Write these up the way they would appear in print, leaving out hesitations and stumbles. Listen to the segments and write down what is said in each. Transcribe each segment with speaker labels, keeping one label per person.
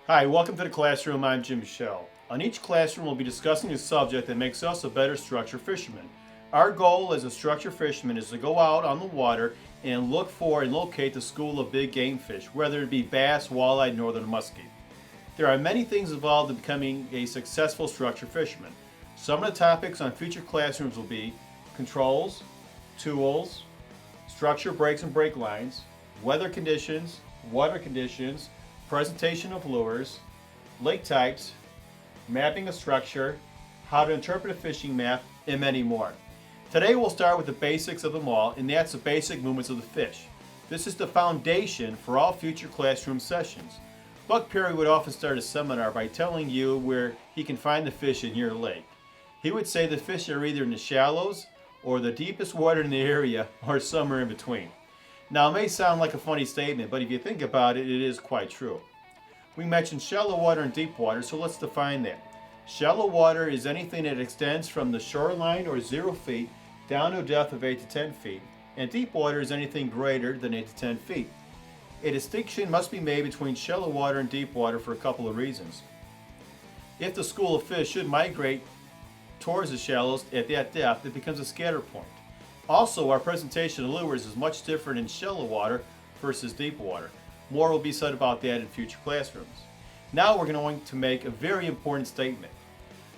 Speaker 1: Hi, welcome to the classroom. I'm Jim Shell. On each classroom, we'll be discussing a subject that makes us a better structure fisherman. Our goal as a structure fisherman is to go out on the water and look for and locate the school of big game fish, whether it be bass, walleye, northern muskie. There are many things involved in becoming a successful structure fisherman. Some of the topics on future classrooms will be controls, tools, structure breaks and break lines, weather conditions, water conditions, presentation of lures, lake types, mapping a structure, how to interpret a fishing map, and many more. Today we'll start with the basics of them all, and that's the basic movements of the fish. This is the foundation for all future classroom sessions. Buck Perry would often start a seminar by telling you where he can find the fish in your lake. He would say the fish are either in the shallows or the deepest water in the area or somewhere in between. Now, it may sound like a funny statement, but if you think about it, it is quite true. We mentioned shallow water and deep water, so let's define that. Shallow water is anything that extends from the shoreline or 0 feet down to a depth of 8 to 10 feet, and deep water is anything greater than 8 to 10 feet. A distinction must be made between shallow water and deep water for a couple of reasons. If the school of fish should migrate towards the shallows at that depth, it becomes a scatter point. Also, our presentation of lures is much different in shallow water versus deep water. More will be said about that in future classrooms. Now we're going to make a very important statement.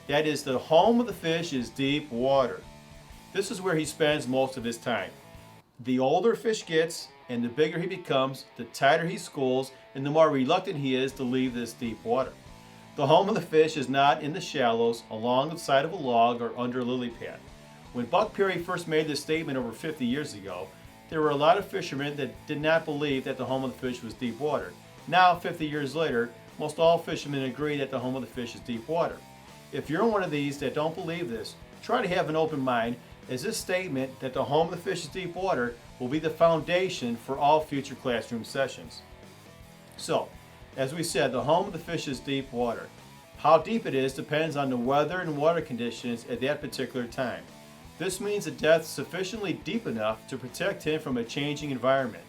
Speaker 1: That is, the home of the fish is deep water. This is where he spends most of his time. The older a fish gets and the bigger he becomes, the tighter he schools and the more reluctant he is to leave this deep water. The home of the fish is not in the shallows, along the side of a log, or under a lily pad. When Buck Perry first made this statement over 50 years ago, there were a lot of fishermen that did not believe that the home of the fish was deep water. Now, 50 years later, most all fishermen agree that the home of the fish is deep water. If you're one of these that don't believe this, try to have an open mind, as this statement that the home of the fish is deep water will be the foundation for all future classroom sessions. So, as we said, the home of the fish is deep water. How deep it is depends on the weather and water conditions at that particular time. This means a depth sufficiently deep enough to protect him from a changing environment.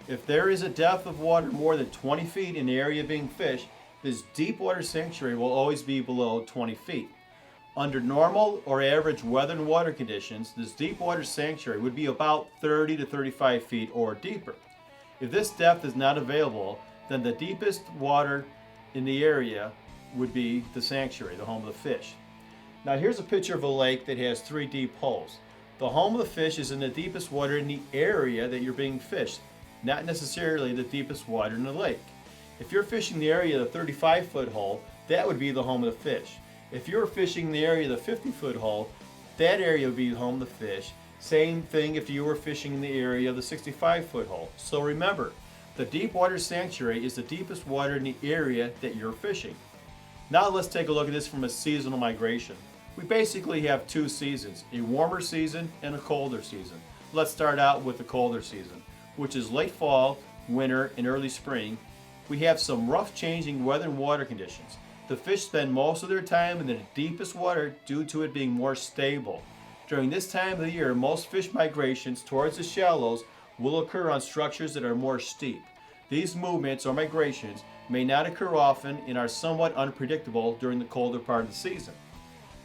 Speaker 1: If there is a depth of water more than 20 feet in the area being fished, this deep water sanctuary will always be below 20 feet. Under normal or average weather and water conditions, this deep water sanctuary would be about 30 to 35 feet or deeper. If this depth is not available, then the deepest water in the area would be the sanctuary, the home of the fish. Now here's a picture of a lake that has 3 deep holes. The home of the fish is in the deepest water in the area that you're being fished, not necessarily the deepest water in the lake. If you're fishing the area of the 35-foot hole, that would be the home of the fish. If you're fishing the area of the 50-foot hole, that area would be the home of the fish. Same thing if you were fishing in the area of the 65-foot hole. So remember, the deep water sanctuary is the deepest water in the area that you're fishing. Now let's take a look at this from a seasonal migration. We basically have 2 seasons, a warmer season and a colder season. Let's start out with the colder season, which is late fall, winter, and early spring. We have some rough changing weather and water conditions. The fish spend most of their time in the deepest water due to it being more stable. During this time of the year, most fish migrations towards the shallows will occur on structures that are more steep. These movements or migrations may not occur often and are somewhat unpredictable during the colder part of the season.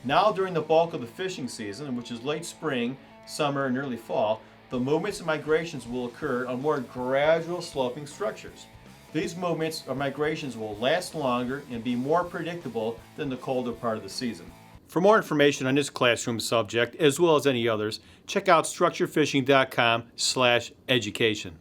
Speaker 1: Now, during the bulk of the fishing season, which is late spring, summer, and early fall, the movements and migrations will occur on more gradual sloping structures. These movements or migrations will last longer and be more predictable than the colder part of the season. For more information on this classroom subject, as well as any others, check out structurefishing.com/education.